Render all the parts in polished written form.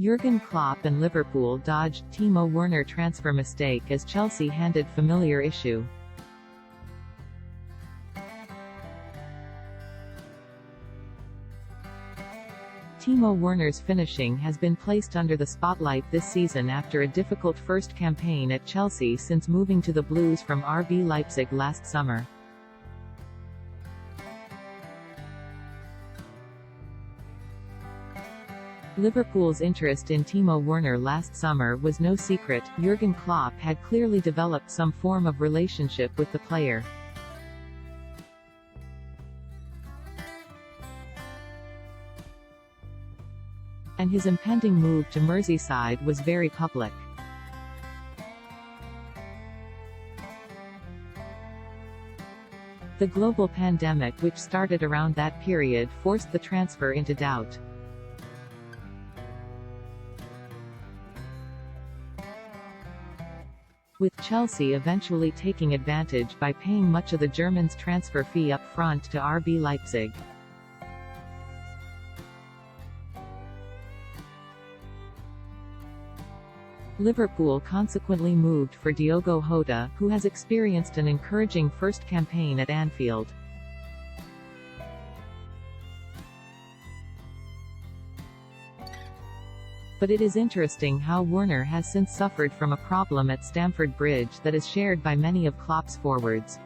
Jurgen Klopp and Liverpool dodged Timo Werner transfer mistake as Chelsea handed familiar issue. Timo Werner's finishing has been placed under the spotlight this season after a difficult first campaign at Chelsea since moving to the Blues from RB Leipzig last summer. Liverpool's interest in Timo Werner last summer was no secret. Jurgen Klopp had clearly developed some form of relationship with the player. And his impending move to Merseyside was very public. The global pandemic which started around that period forced the transfer into doubt. With Chelsea eventually taking advantage by paying much of the German's transfer fee up front to RB Leipzig. Liverpool consequently moved for Diogo Jota, who has experienced an encouraging first campaign at Anfield. But it is interesting how Werner has since suffered from a problem at Stamford Bridge that is shared by many of Klopp's forwards.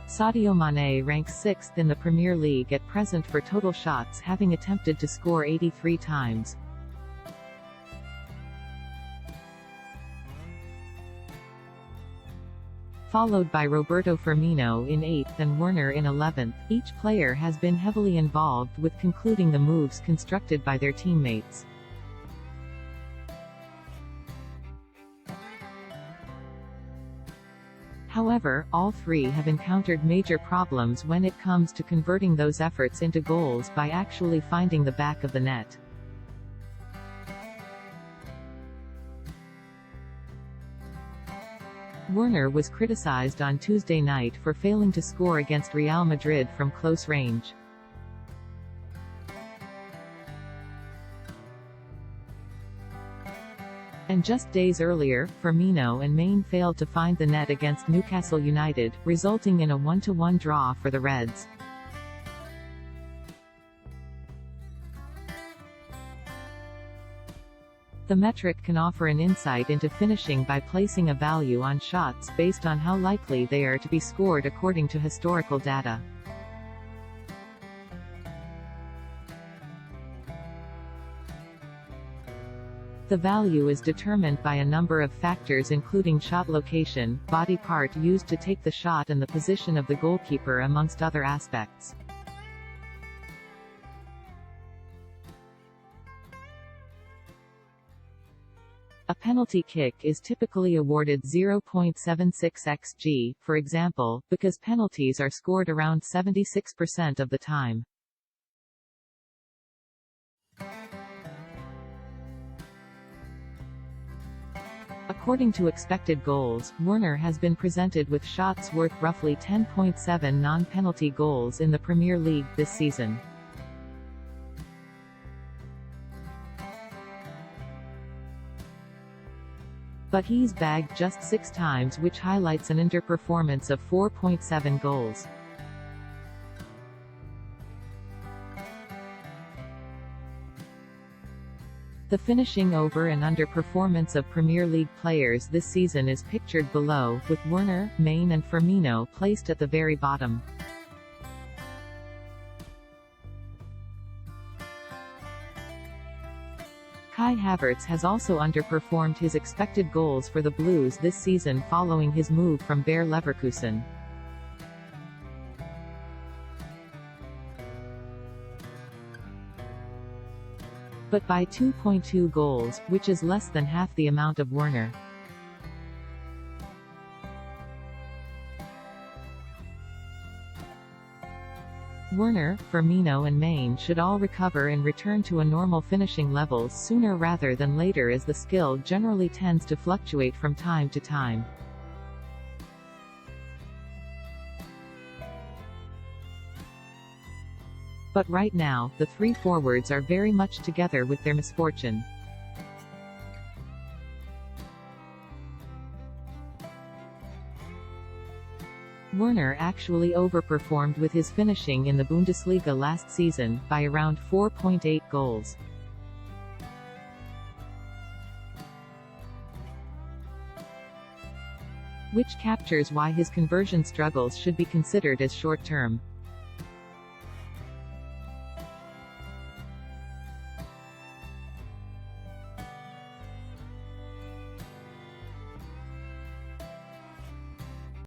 Sadio Mane ranks 6th in the Premier League at present for total shots, having attempted to score 83 times. Followed by Roberto Firmino in 8th and Werner in 11th. Each player has been heavily involved with concluding the moves constructed by their teammates. However, all three have encountered major problems when it comes to converting those efforts into goals by actually finding the back of the net. Werner was criticized on Tuesday night for failing to score against Real Madrid from close range. And just days earlier, Firmino and Mane failed to find the net against Newcastle United, resulting in a 1-1 draw for the Reds. The metric can offer an insight into finishing by placing a value on shots based on how likely they are to be scored according to historical data. The value is determined by a number of factors including shot location, body part used to take the shot and the position of the goalkeeper amongst other aspects. A penalty kick is typically awarded 0.76 xg, for example, because penalties are scored around 76% of the time. According to expected goals, Werner has been presented with shots worth roughly 10.7 non-penalty goals in the Premier League this season. But he's bagged just 6 times, which highlights an underperformance of 4.7 goals. The finishing over and underperformance of Premier League players this season is pictured below, with Werner, Mane and Firmino placed at the very bottom. Kai Havertz has also underperformed his expected goals for the Blues this season following his move from Bayer Leverkusen. But by 2.2 goals, which is less than half the amount of Werner. Werner, Firmino and Mane should all recover and return to a normal finishing levels sooner rather than later, as the skill generally tends to fluctuate from time to time. But right now, the three forwards are very much together with their misfortune. Werner actually overperformed with his finishing in the Bundesliga last season, by around 4.8 goals. Which captures why his conversion struggles should be considered as short-term.